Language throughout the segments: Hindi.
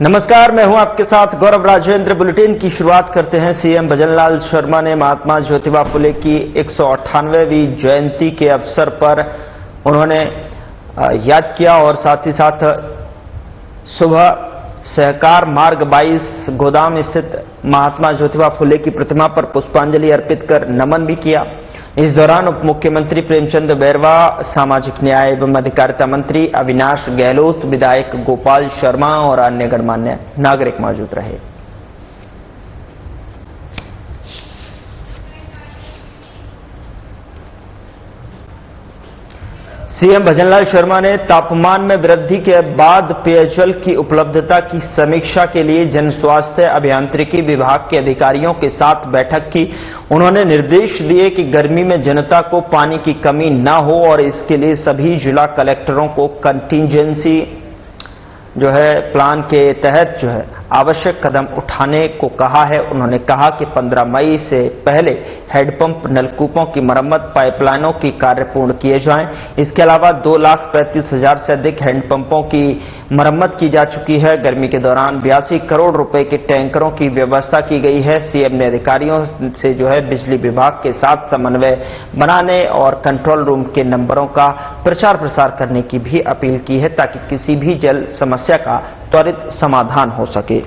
नमस्कार, मैं हूं आपके साथ गौरव राजेंद्र। बुलेटिन की शुरुआत करते हैं। सीएम भजनलाल शर्मा ने महात्मा ज्योतिबा फुले की 198वीं जयंती के अवसर पर उन्होंने याद किया और साथ ही साथ सुबह सहकार मार्ग 22 गोदाम स्थित महात्मा ज्योतिबा फुले की प्रतिमा पर पुष्पांजलि अर्पित कर नमन भी किया। इस दौरान उप मुख्यमंत्री प्रेमचंद बैरवा, सामाजिक न्याय एवं अधिकारिता मंत्री अविनाश गहलोत, विधायक गोपाल शर्मा और अन्य गणमान्य नागरिक मौजूद रहे। सीएम भजनलाल शर्मा ने तापमान में वृद्धि के बाद पेयजल की उपलब्धता की समीक्षा के लिए जन स्वास्थ्य अभियांत्रिकी विभाग के अधिकारियों के साथ बैठक की। उन्होंने निर्देश दिए कि गर्मी में जनता को पानी की कमी न हो और इसके लिए सभी जिला कलेक्टरों को कंटीजेंसी प्लान के तहत आवश्यक कदम उठाने को कहा है। उन्होंने कहा कि 15 मई से पहले हैंडपंप, नलकूपों की मरम्मत, पाइपलाइनों की कार्य पूर्ण किए जाएं। इसके अलावा 2,35,000 से अधिक हैंडपंपों की मरम्मत की जा चुकी है। गर्मी के दौरान 82 करोड़ रुपए के टैंकरों की व्यवस्था की गई है। सीएम ने अधिकारियों से बिजली विभाग के साथ समन्वय बनाने और कंट्रोल रूम के नंबरों का प्रचार प्रसार करने की भी अपील की है ताकि किसी भी जल समस्या का त्वरित समाधान हो सके।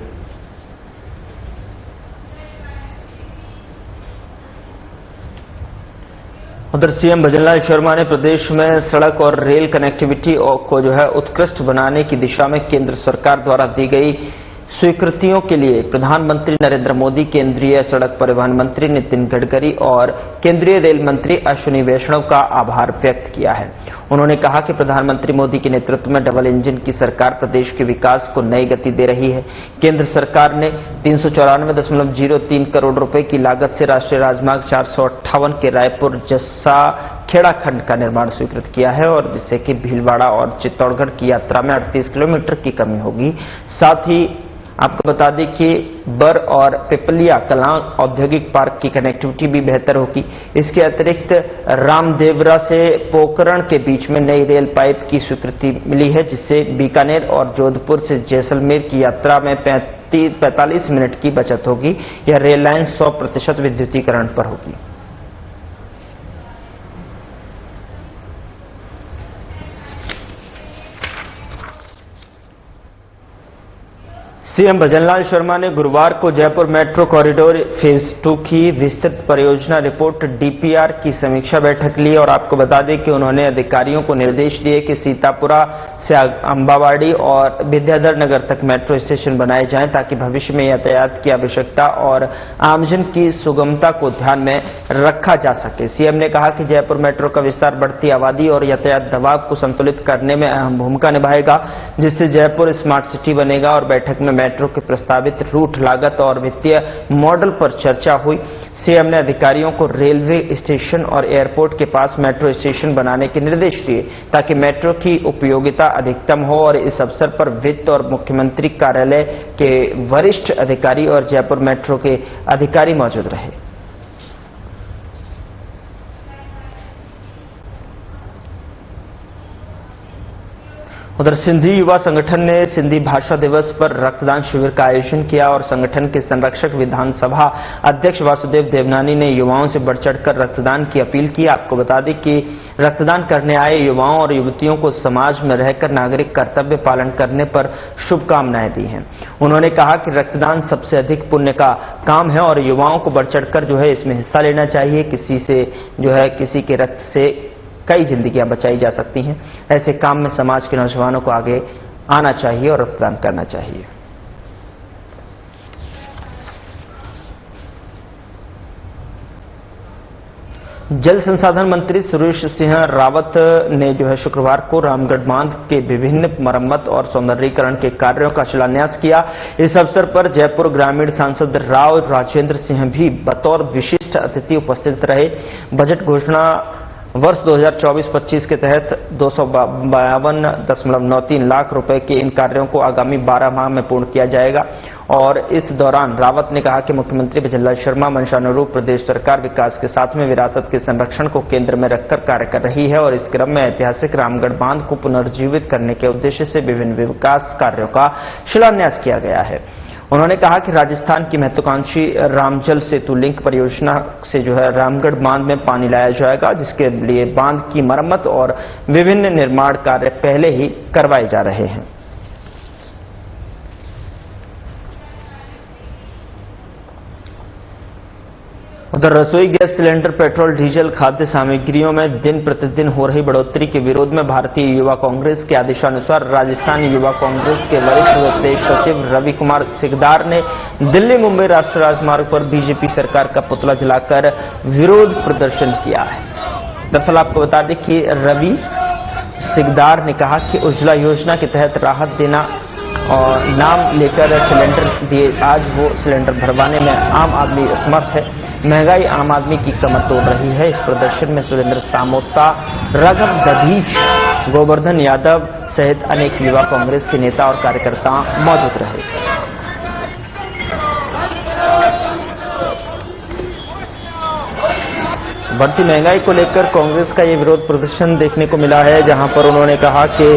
उधर सीएम भजनलाल शर्मा ने प्रदेश में सड़क और रेल कनेक्टिविटी को उत्कृष्ट बनाने की दिशा में केंद्र सरकार द्वारा दी गई स्वीकृतियों के लिए प्रधानमंत्री नरेंद्र मोदी, केंद्रीय सड़क परिवहन मंत्री नितिन गडकरी और केंद्रीय रेल मंत्री अश्विनी वैष्णव का आभार व्यक्त किया है। उन्होंने कहा कि प्रधानमंत्री मोदी के नेतृत्व में डबल इंजन की सरकार प्रदेश के विकास को नई गति दे रही है। केंद्र सरकार ने 394.03 करोड़ रुपए की लागत से राष्ट्रीय राजमार्ग 458 के रायपुर जस्सा खेड़ा खंड का निर्माण स्वीकृत किया है और जिससे कि भीलवाड़ा और चित्तौड़गढ़ की यात्रा में 38 किलोमीटर की कमी होगी। साथ ही आपको बता दें कि बर और पिपलिया कलां औद्योगिक पार्क की कनेक्टिविटी भी बेहतर होगी। इसके अतिरिक्त रामदेवरा से पोखरण के बीच में नई रेल पाइप की स्वीकृति मिली है, जिससे बीकानेर और जोधपुर से जैसलमेर की यात्रा में 45 मिनट की बचत होगी। यह रेल लाइन 100% विद्युतीकरण पर होगी। सीएम भजनलाल शर्मा ने गुरुवार को जयपुर मेट्रो कॉरिडोर फेज 2 की विस्तृत परियोजना रिपोर्ट डीपीआर की समीक्षा बैठक ली और आपको बता दें कि उन्होंने अधिकारियों को निर्देश दिए कि सीतापुरा से अंबावाड़ी और विद्याधर नगर तक मेट्रो स्टेशन बनाए जाएं ताकि भविष्य में यातायात की आवश्यकता और आमजन की सुगमता को ध्यान में रखा जा सके। सीएम ने कहा कि जयपुर मेट्रो का विस्तार बढ़ती आबादी और यातायात दबाव को संतुलित करने में अहम भूमिका निभाएगा, जिससे जयपुर स्मार्ट सिटी बनेगा। और बैठक में मेट्रो के प्रस्तावित रूट, लागत और वित्तीय मॉडल पर चर्चा हुई। सीएम ने अधिकारियों को रेलवे स्टेशन और एयरपोर्ट के पास मेट्रो स्टेशन बनाने के निर्देश दिए ताकि मेट्रो की उपयोगिता अधिकतम हो और इस अवसर पर वित्त और मुख्यमंत्री कार्यालय के वरिष्ठ अधिकारी और जयपुर मेट्रो के अधिकारी मौजूद रहे। उधर सिंधी युवा संगठन ने सिंधी भाषा दिवस पर रक्तदान शिविर का आयोजन किया और संगठन के संरक्षक विधानसभा अध्यक्ष वासुदेव देवनानी ने युवाओं से बढ़ चढ़कर रक्तदान की अपील की। आपको बता दें कि रक्तदान करने आए युवाओं और युवतियों को समाज में रहकर नागरिक कर्तव्य पालन करने पर शुभकामनाएं दी हैं। उन्होंने कहा कि रक्तदान सबसे अधिक पुण्य का काम है और युवाओं को बढ़ चढ़कर इसमें हिस्सा लेना चाहिए। किसी के रक्त से कई जिंदगियां बचाई जा सकती हैं। ऐसे काम में समाज के नौजवानों को आगे आना चाहिए और रक्तदान करना चाहिए। जल संसाधन मंत्री सुरेश सिंह रावत ने शुक्रवार को रामगढ़ बांध के विभिन्न मरम्मत और सौंदर्यीकरण के कार्यों का शिलान्यास किया। इस अवसर पर जयपुर ग्रामीण सांसद राव राजेंद्र सिंह भी बतौर विशिष्ट अतिथि उपस्थित रहे। बजट घोषणा वर्ष 2024-25 के तहत 252.93 लाख रुपए के इन कार्यों को आगामी 12 माह में पूर्ण किया जाएगा। और इस दौरान रावत ने कहा कि मुख्यमंत्री भजनलाल शर्मा मंशानुरूप प्रदेश सरकार विकास के साथ में विरासत के संरक्षण को केंद्र में रखकर कार्य कर रही है और इस क्रम में ऐतिहासिक रामगढ़ बांध को पुनर्जीवित करने के उद्देश्य से विभिन्न विकास कार्यों का शिलान्यास किया गया है। उन्होंने कहा कि राजस्थान की महत्वाकांक्षी रामजल सेतु लिंक परियोजना से रामगढ़ बांध में पानी लाया जाएगा, जिसके लिए बांध की मरम्मत और विभिन्न निर्माण कार्य पहले ही करवाए जा रहे हैं। उधर रसोई गैस सिलेंडर, पेट्रोल, डीजल, खाद्य सामग्रियों में दिन प्रतिदिन हो रही बढ़ोतरी के विरोध में भारतीय युवा कांग्रेस के आदेशानुसार राजस्थान युवा कांग्रेस के वरिष्ठ प्रदेश सचिव रवि कुमार सिकदार ने दिल्ली मुंबई राष्ट्रीय राजमार्ग पर बीजेपी सरकार का पुतला जलाकर विरोध प्रदर्शन किया है। दरअसल आपको बता दें कि रवि सिकदार ने कहा कि उज्ज्वला योजना के तहत राहत देना और नाम लेकर सिलेंडर दिए, आज वो सिलेंडर भरवाने में आम आदमी असमर्थ है। महंगाई आम आदमी की कमर तोड़ रही है। इस प्रदर्शन में सुरेंद्र सामोता, राघव दधीच, गोवर्धन यादव सहित अनेक युवा कांग्रेस के नेता और कार्यकर्ता मौजूद रहे। बढ़ती महंगाई को लेकर कांग्रेस का ये विरोध प्रदर्शन देखने को मिला है, जहां पर उन्होंने कहा कि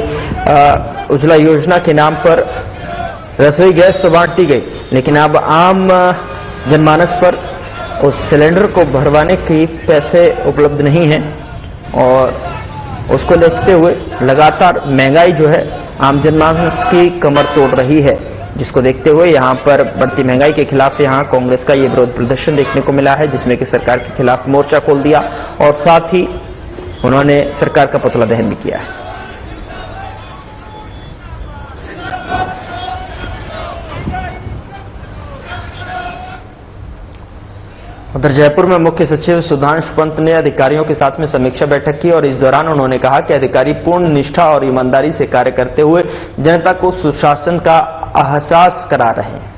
उज्ज्वला योजना के नाम पर रसोई गैस तो बांट दी गई, लेकिन अब आम जनमानस पर उस सिलेंडर को भरवाने के पैसे उपलब्ध नहीं हैं और उसको देखते हुए लगातार महंगाई आम जनमानस की कमर तोड़ रही है, जिसको देखते हुए यहां पर बढ़ती महंगाई के खिलाफ यहां कांग्रेस का ये विरोध प्रदर्शन देखने को मिला है, जिसमें कि सरकार के खिलाफ मोर्चा खोल दिया और साथ ही उन्होंने सरकार का पुतला दहन भी किया है। उधर जयपुर में मुख्य सचिव सुधांशु पंत ने अधिकारियों के साथ में समीक्षा बैठक की और इस दौरान उन्होंने कहा कि अधिकारी पूर्ण निष्ठा और ईमानदारी से कार्य करते हुए जनता को सुशासन का एहसास करा रहे हैं।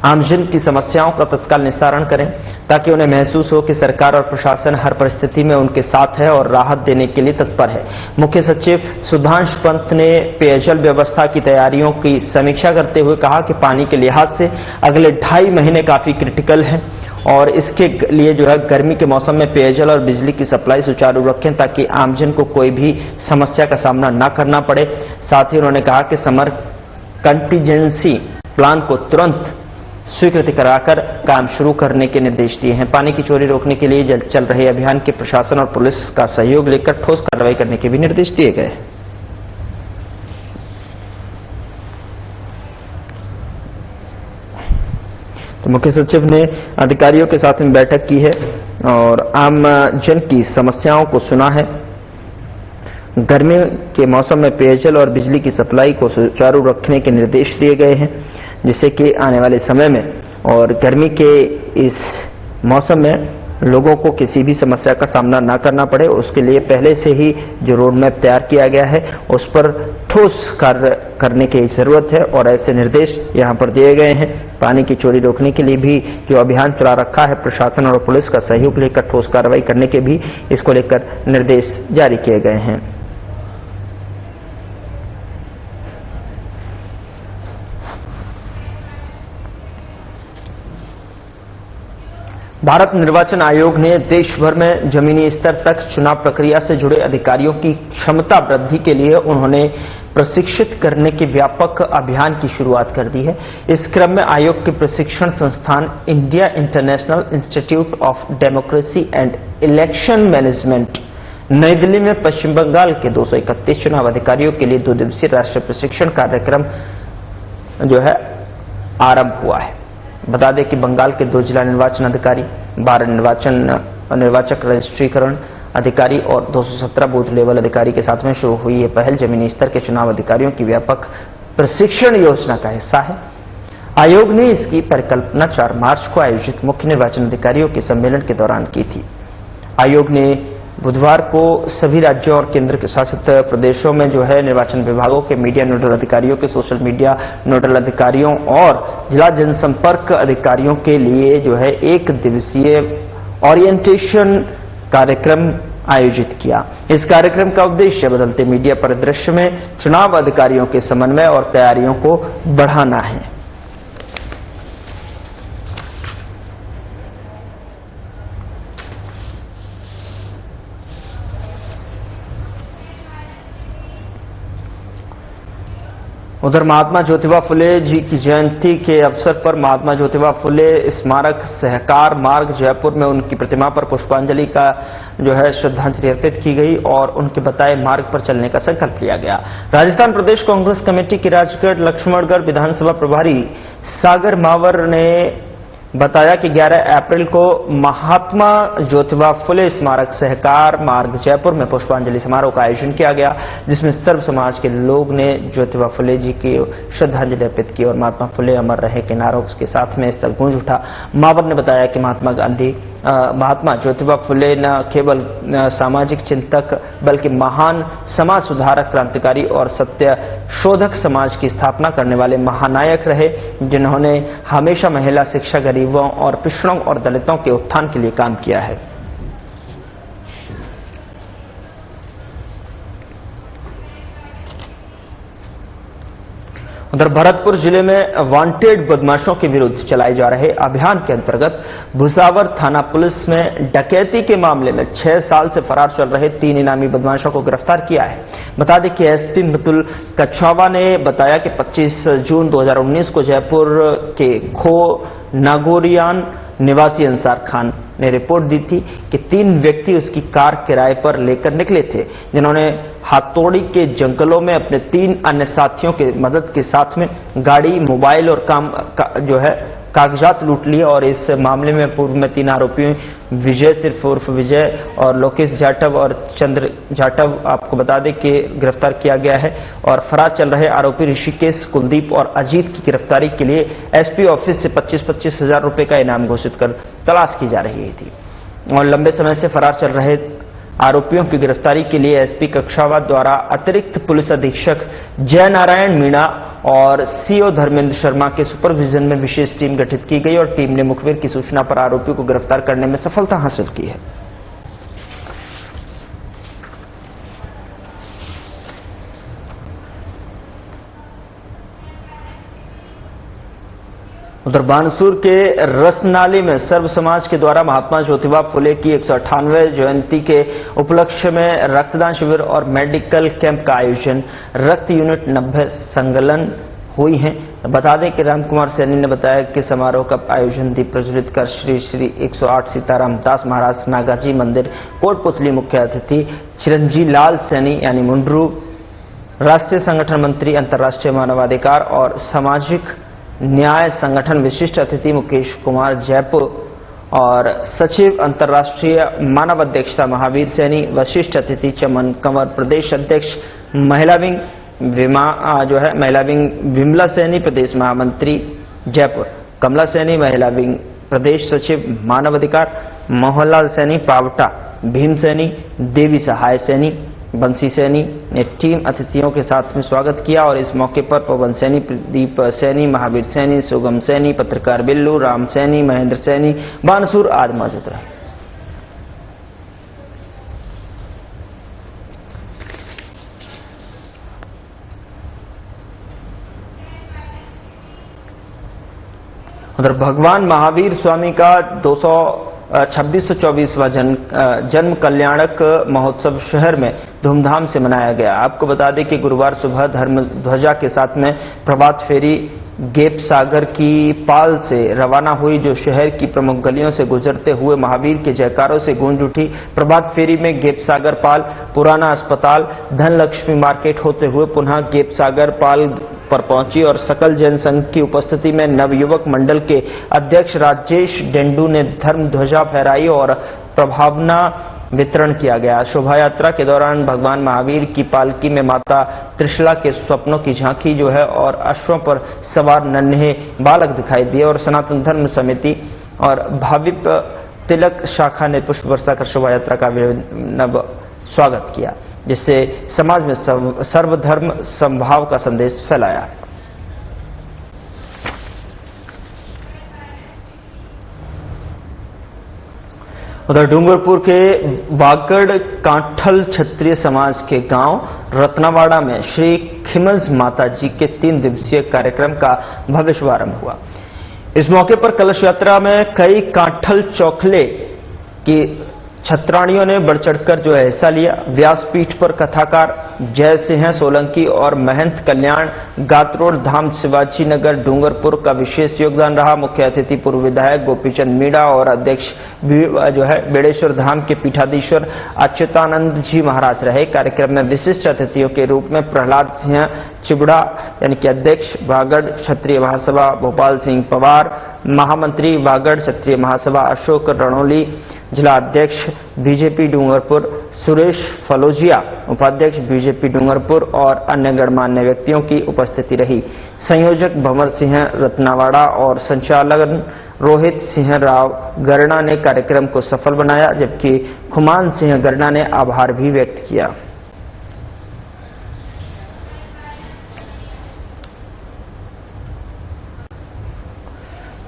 आमजन की समस्याओं का तत्काल निस्तारण करें ताकि उन्हें महसूस हो कि सरकार और प्रशासन हर परिस्थिति में उनके साथ है और राहत देने के लिए तत्पर है। मुख्य सचिव सुधांशु पंत ने पेयजल व्यवस्था की तैयारियों की समीक्षा करते हुए कहा कि पानी के लिहाज से अगले 2.5 महीने काफी क्रिटिकल हैं और इसके लिए गर्मी के मौसम में पेयजल और बिजली की सप्लाई सुचारू रखें ताकि आमजन को कोई भी समस्या का सामना न करना पड़े। साथ ही उन्होंने कहा कि समर कंटीजेंसी प्लान को तुरंत स्वीकृति कराकर काम शुरू करने के निर्देश दिए हैं। पानी की चोरी रोकने के लिए चल रहे अभियान के प्रशासन और पुलिस का सहयोग लेकर ठोस कार्रवाई करने के भी निर्देश दिए गए। तो मुख्य सचिव ने अधिकारियों के साथ में बैठक की है और आम जन की समस्याओं को सुना है। गर्मी के मौसम में पेयजल और बिजली की सप्लाई को सुचारू रखने के निर्देश दिए गए हैं, जिससे कि आने वाले समय में और गर्मी के इस मौसम में लोगों को किसी भी समस्या का सामना न करना पड़े, उसके लिए पहले से ही जो रोड मैप तैयार किया गया है उस पर ठोस कार्य करने की जरूरत है और ऐसे निर्देश यहां पर दिए गए हैं। पानी की चोरी रोकने के लिए भी जो अभियान चला रखा है, प्रशासन और पुलिस का सहयोग लेकर ठोस कार्रवाई करने के भी इसको लेकर निर्देश जारी किए गए हैं। भारत निर्वाचन आयोग ने देश भर में जमीनी स्तर तक चुनाव प्रक्रिया से जुड़े अधिकारियों की क्षमता वृद्धि के लिए उन्होंने प्रशिक्षित करने के व्यापक अभियान की शुरुआत कर दी है। इस क्रम में आयोग के प्रशिक्षण संस्थान India international institute of democracy and election management नई दिल्ली में पश्चिम बंगाल के 231 चुनाव अधिकारियों के लिए 2 दिवसीय राष्ट्रीय प्रशिक्षण कार्यक्रम आरंभ हुआ है। बता दें कि बंगाल के 2 जिला निर्वाचन अधिकारी, 12 निर्वाचक रजिस्ट्रीकरण अधिकारी और 217 बूथ लेवल अधिकारी के साथ में शुरू हुई ये पहल जमीनी स्तर के चुनाव अधिकारियों की व्यापक प्रशिक्षण योजना का हिस्सा है। आयोग ने इसकी परिकल्पना 4 मार्च को आयोजित मुख्य निर्वाचन अधिकारियों के सम्मेलन के दौरान की थी। आयोग ने बुधवार को सभी राज्यों और केंद्र शासित प्रदेशों में निर्वाचन विभागों के मीडिया नोडल अधिकारियों के सोशल मीडिया नोडल अधिकारियों और जिला जनसंपर्क अधिकारियों के लिए 1 दिवसीय ओरिएंटेशन कार्यक्रम आयोजित किया। इस कार्यक्रम का उद्देश्य बदलते मीडिया परिदृश्य में चुनाव अधिकारियों के समन्वय और तैयारियों को बढ़ाना है। उधर महात्मा ज्योतिबा फुले जी की जयंती के अवसर पर महात्मा ज्योतिबा फुले स्मारक सहकार मार्ग जयपुर में उनकी प्रतिमा पर पुष्पांजलि का श्रद्धांजलि अर्पित की गई और उनके बताए मार्ग पर चलने का संकल्प लिया गया। राजस्थान प्रदेश कांग्रेस कमेटी के राजगढ़ लक्ष्मणगढ़ विधानसभा प्रभारी सागर मावर ने बताया कि 11 अप्रैल को महात्मा ज्योतिबा फुले स्मारक सहकार मार्ग जयपुर में पुष्पांजलि समारोह का आयोजन किया गया, जिसमें सर्व समाज के लोग ने ज्योतिबा फुले जी की श्रद्धांजलि अर्पित की और महात्मा फुले अमर रहे के नारों के साथ में स्थल गूंज उठा। मावर ने बताया कि महात्मा ज्योतिबा फुले न केवल सामाजिक चिंतक बल्कि महान समाज सुधारक, क्रांतिकारी और सत्य शोधक समाज की स्थापना करने वाले महानायक रहे, जिन्होंने हमेशा महिला शिक्षा, गरीबों और पिछड़ों और दलितों के उत्थान के लिए काम किया है। उधर भरतपुर जिले में वांटेड बदमाशों के विरुद्ध चलाए जा रहे अभियान के अंतर्गत भुसावर थाना पुलिस में डकैती के मामले में 6 साल से फरार चल रहे 3 इनामी बदमाशों को गिरफ्तार किया है। बता दें कि एसपी मृदुल कछावा ने बताया कि 25 जून 2019 को जयपुर के खो नागोरियान निवासी अंसार खान ने रिपोर्ट दी थी कि 3 व्यक्ति उसकी कार किराए पर लेकर निकले थे, जिन्होंने हाथोड़ी के जंगलों में अपने 3 अन्य साथियों की मदद के साथ में गाड़ी, मोबाइल और कागजात लूट लिए। और इस मामले में पूर्व में 3 आरोपियों विजय सिर्फ उर्फ विजय और लोकेश जाटव और चंद्र जाटव आपको बता दें कि गिरफ्तार किया गया है। और फरार चल रहे आरोपी ऋषिकेश, कुलदीप और अजीत की गिरफ्तारी के लिए एसपी ऑफिस से 25-25 हजार रुपए का इनाम घोषित कर तलाश की जा रही थी। और लंबे समय से फरार चल रहे आरोपियों की गिरफ्तारी के लिए एसपी कक्षावा द्वारा अतिरिक्त पुलिस अधीक्षक जय नारायण मीणा और सीओ धर्मेंद्र शर्मा के सुपरविजन में विशेष टीम गठित की गई और टीम ने मुखबिर की सूचना पर आरोपियों को गिरफ्तार करने में सफलता हासिल की है। उधर बानसूर के रसनाली में सर्व समाज के द्वारा महात्मा ज्योतिबा फुले की 198वें जयंती के उपलक्ष्य में रक्तदान शिविर और मेडिकल कैंप का आयोजन, रक्त यूनिट 90 संकलन हुई हैं। बता दें कि राम कुमार सैनी ने बताया कि समारोह का आयोजन दीप प्रज्वलित कर श्री 108 सीताराम दास महाराज नागाजी मंदिर कोटपुतली मुख्य अतिथि चिरंजी लाल सैनी यानी मुंड्रू, राष्ट्रीय संगठन मंत्री अंतर्राष्ट्रीय मानवाधिकार और सामाजिक न्याय संगठन विशिष्ट अतिथि मुकेश कुमार जयपुर और सचिव अंतर्राष्ट्रीय मानव अध्यक्षता महावीर सैनी, वशिष्ठ अतिथि चमन कंवर, प्रदेश अध्यक्ष महिला विंग विमला सैनी, प्रदेश महामंत्री जयपुर कमला सैनी, महिला विंग प्रदेश सचिव मानव अधिकार मोहनलाल सैनी, पावटा भीम सैनी, देवी सहाय सैनी, बंसी सैनी ने टीम अतिथियों के साथ में स्वागत किया। और इस मौके पर पवन सैनी, प्रदीप सैनी, महावीर सैनी, सुगम सैनी, पत्रकार बिल्लू, राम सैनी, महेंद्र सैनी, बानसूर आदि मौजूद रहे। उधर भगवान महावीर स्वामी का 2624वां जन्म कल्याणक महोत्सव शहर में धूमधाम से मनाया गया। आपको बता दें कि गुरुवार सुबह धर्म ध्वजा के साथ में प्रभात फेरी गेप सागर की पाल से रवाना हुई, जो शहर की प्रमुख गलियों से गुजरते हुए महावीर के जयकारों से गूंज उठी। प्रभात फेरी में गेप सागर पाल, पुराना अस्पताल, धनलक्ष्मी मार्केट होते हुए पुनः गेप सागर पाल पर पहुंची और सकल जनसंघ की उपस्थिति में नवयुवक मंडल के अध्यक्ष राजेश डेंडू ने धर्म ध्वजा फहराई और प्रभावना वितरण किया गया। शोभा यात्रा के दौरान भगवान महावीर की पालकी में माता त्रिशला के स्वप्नों की झांकी और अश्वों पर सवार नन्हे बालक दिखाई दिए और सनातन धर्म समिति और भाविप तिलक शाखा ने पुष्प वर्षा कर शोभा यात्रा का नव स्वागत किया, जिससे समाज में सर्वधर्म समभाव का संदेश फैलाया। उधर डूंगरपुर के वागड़ कांठल क्षत्रिय समाज के गांव रत्नावाड़ा में श्री खिमज माता जी के 3 दिवसीय कार्यक्रम का भव्य शुभारंभ हुआ। इस मौके पर कलश यात्रा में कई कांठल चौखले की छत्राणियों ने बढ़ चढ़कर हिस्सा लिया। व्यासपीठ पर कथाकार जय सिंह सोलंकी और महंत कल्याण गात्रोड़ धाम शिवाजी नगर डूंगरपुर का विशेष योगदान रहा। मुख्य अतिथि पूर्व विधायक गोपीचंद मीणा और अध्यक्ष बेड़ेश्वर धाम के पीठाधीश्वर अच्युतानंद जी महाराज रहे। कार्यक्रम में विशिष्ट अतिथियों के रूप में प्रहलाद सिंह चिबड़ा यानी कि अध्यक्ष वागड़ क्षत्रिय महासभा भोपाल सिंह पवार, महामंत्री वागड़ क्षत्रिय महासभा अशोक रणोली, जिला अध्यक्ष बीजेपी डूंगरपुर सुरेश फलोजिया, उपाध्यक्ष बीजेपी डूंगरपुर और अन्य गणमान्य व्यक्तियों की उपस्थिति रही। संयोजक भंवर सिंह रत्नावाड़ा और संचालक रोहित सिंह राव गरना ने कार्यक्रम को सफल बनाया, जबकि खुमान सिंह गरना ने आभार भी व्यक्त किया।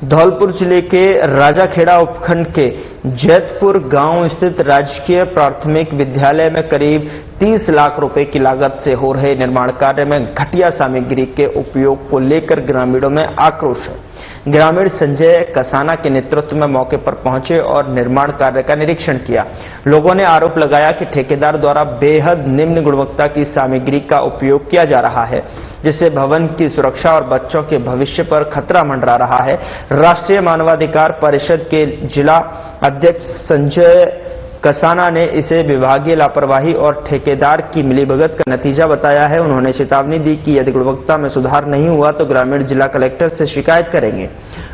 धौलपुर जिले के राजाखेड़ा उपखंड के जैतपुर गांव स्थित राजकीय प्राथमिक विद्यालय में करीब 30 लाख रुपए की लागत से हो रहे निर्माण कार्य में घटिया सामग्री के उपयोग को लेकर ग्रामीणों में आक्रोश है। ग्रामीण संजय कसाना के नेतृत्व में मौके पर पहुंचे और निर्माण कार्य का निरीक्षण किया। लोगों ने आरोप लगाया कि ठेकेदार द्वारा बेहद निम्न गुणवत्ता की सामग्री का उपयोग किया जा रहा है, जिससे भवन की सुरक्षा और बच्चों के भविष्य पर खतरा मंडरा रहा है। राष्ट्रीय मानवाधिकार परिषद के जिला अध्यक्ष संजय कसाना ने इसे विभागीय लापरवाही और ठेकेदार की मिलीभगत का नतीजा बताया है। उन्होंने चेतावनी दी कि यदि गुणवत्ता में सुधार नहीं हुआ तो ग्रामीण जिला कलेक्टर से शिकायत करेंगे।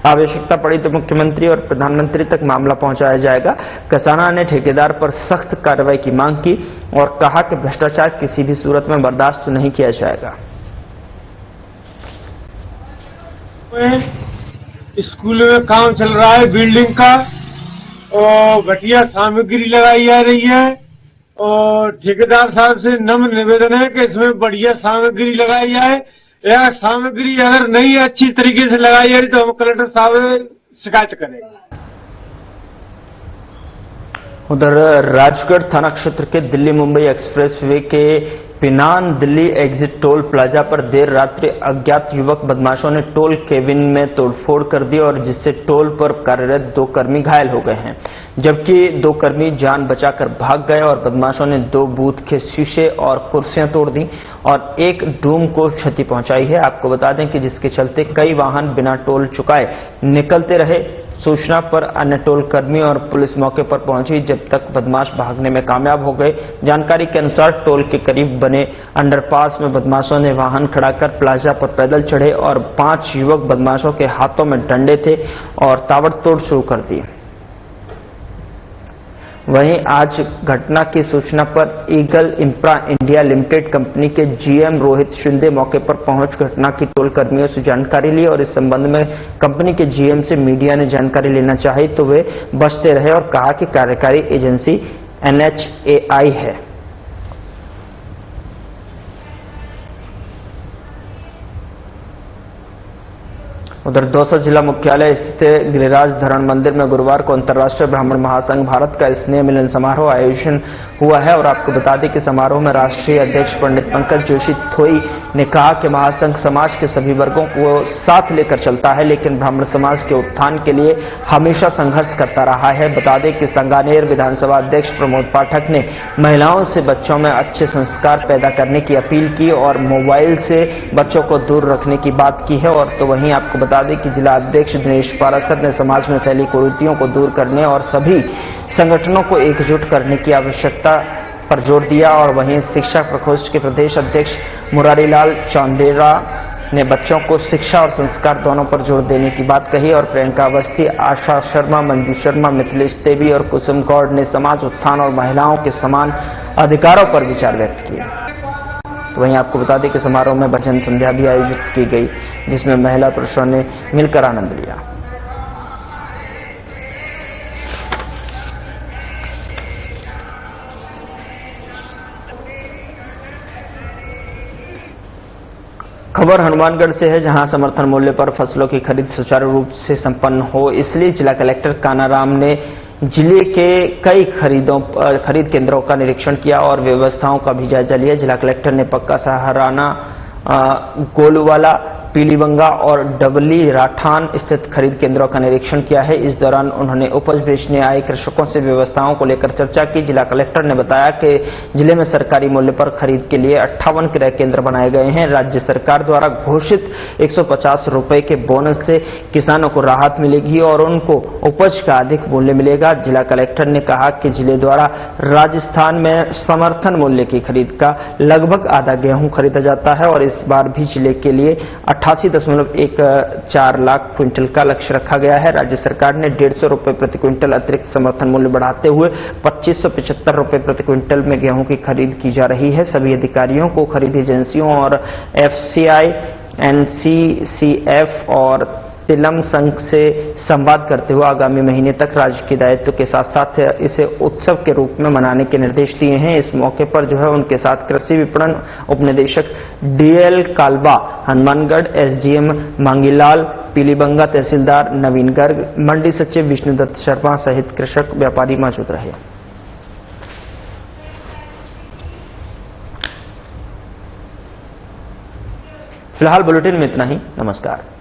आवश्यकता पड़ी तो मुख्यमंत्री और प्रधानमंत्री तक मामला पहुंचाया जाएगा। कसाना ने ठेकेदार पर सख्त कार्रवाई की मांग की और कहा कि भ्रष्टाचार किसी भी सूरत में बर्दाश्त नहीं किया जाएगा। स्कूल में काम चल रहा है बिल्डिंग का और घटिया सामग्री लगाई जा रही है और ठेकेदार साहब से नम्र निवेदन है कि इसमें बढ़िया सामग्री लगाई जाए। यह सामग्री अगर नहीं अच्छी तरीके से लगाई जा रही तो हम कलेक्टर साहब से शिकायत करेंगे। उधर राजगढ़ थाना क्षेत्र के दिल्ली मुंबई एक्सप्रेस वे के Pinan Delhi exit toll plaza पर देर रात्रि अज्ञात युवक बदमाशों ने टोल केबिन में तोड़फोड़ कर दी और जिससे टोल पर कार्यरत 2 कर्मी घायल हो गए हैं, जबकि 2 कर्मी जान बचाकर भाग गए और बदमाशों ने 2 बूथ के शीशे और कुर्सियां तोड़ दी और एक डूम को क्षति पहुंचाई है। आपको बता दें कि जिसके चलते कई वाहन बिना टोल चुकाए निकलते रहे। सूचना पर अन्य टोल कर्मी और पुलिस मौके पर पहुंची, जब तक बदमाश भागने में कामयाब हो गए। जानकारी के अनुसार टोल के करीब बने अंडरपास में बदमाशों ने वाहन खड़ा कर प्लाजा पर पैदल चढ़े और 5 युवक बदमाशों के हाथों में डंडे थे और ताबड़तोड़ शुरू कर दी। वहीं आज घटना की सूचना पर eagle infra India limited company के जीएम रोहित शिंदे मौके पर पहुंच घटना की टोल कर्मियों से जानकारी ली और इस संबंध में कंपनी के जीएम से मीडिया ने जानकारी लेना चाही तो वे बचते रहे और कहा कि कार्यकारी एजेंसी NHAI है। उधर दौसा जिला मुख्यालय स्थित गिरिराज धरण मंदिर में गुरुवार को अंतर्राष्ट्रीय ब्राह्मण महासंघ भारत का स्नेह मिलन समारोह आयोजन हुआ है और आपको बता दें कि समारोह में राष्ट्रीय अध्यक्ष पंडित पंकज जोशी थोई ने कहा कि महासंघ समाज के सभी वर्गों को साथ लेकर चलता है, लेकिन ब्राह्मण समाज के उत्थान के लिए हमेशा संघर्ष करता रहा है। बता दें कि सांगानेर विधानसभा अध्यक्ष प्रमोद पाठक ने महिलाओं से बच्चों में अच्छे संस्कार पैदा करने की अपील की और मोबाइल से बच्चों को दूर रखने की बात की है। और तो वहीं आपको बता दें कि जिला अध्यक्ष दिनेश पारासर ने समाज में फैली कुरीतियों को दूर करने और सभी संगठनों को एकजुट करने की आवश्यकता पर जोर दिया। और वहीं शिक्षा प्रकोष्ठ के प्रदेश अध्यक्ष मुरारीलाल चौंदेरा ने बच्चों को शिक्षा और संस्कार दोनों पर जोर देने की बात कही और प्रियंका अवस्थी, आशा शर्मा, मंजू शर्मा, मिथिलेश देवी और कुसुम गौड़ ने समाज उत्थान और महिलाओं के समान अधिकारों पर विचार व्यक्त किए। तो वहीं आपको बता दें कि समारोह में भजन संध्या भी आयोजित की गई, जिसमें महिला पुरुषों ने मिलकर आनंद लिया। खबर हनुमानगढ़ से है, जहां समर्थन मूल्य पर फसलों की खरीद सुचारू रूप से संपन्न हो, इसलिए जिला कलेक्टर कानाराम ने जिले के कई खरीद केंद्रों का निरीक्षण किया और व्यवस्थाओं का भी जायजा लिया। जिला कलेक्टर ने पक्का सहाराना, गोलूवाला, पीलीबंगा और डबली राठान स्थित खरीद केंद्रों का निरीक्षण किया है। इस दौरान उन्होंने उपज बेचने आए कृषकों से व्यवस्थाओं को लेकर चर्चा की। जिला कलेक्टर ने बताया कि जिले में सरकारी मूल्य पर खरीद के लिए 58 क्रय केंद्र बनाए गए हैं। राज्य सरकार द्वारा घोषित 150 रुपए के बोनस से किसानों को राहत मिलेगी और उनको उपज का अधिक मूल्य मिलेगा। जिला कलेक्टर ने कहा कि जिले द्वारा राजस्थान में समर्थन मूल्य की खरीद का लगभग आधा गेहूं खरीदा जाता है और इस बार भी जिले के लिए 88.14 लाख क्विंटल का लक्ष्य रखा गया है। राज्य सरकार ने 150 रुपए प्रति क्विंटल अतिरिक्त समर्थन मूल्य बढ़ाते हुए 2575 रुपए प्रति क्विंटल में गेहूं की खरीद की जा रही है। सभी अधिकारियों को खरीद एजेंसियों और एफसीआई, एनसीसीएफ और तिलम संघ से संवाद करते हुए आगामी महीने तक राज्य के दायित्व के साथ साथ इसे उत्सव के रूप में मनाने के निर्देश दिए हैं। इस मौके पर जो है उनके साथ कृषि विपणन उपनिदेशक डीएल कालबा, हनुमानगढ़ एसडीएम मांगीलाल, पीलीबंगा तहसीलदार नवीन गर्ग, मंडी सचिव विष्णुदत्त शर्मा सहित कृषक व्यापारी मौजूद रहे। फिलहाल बुलेटिन में इतना ही। नमस्कार।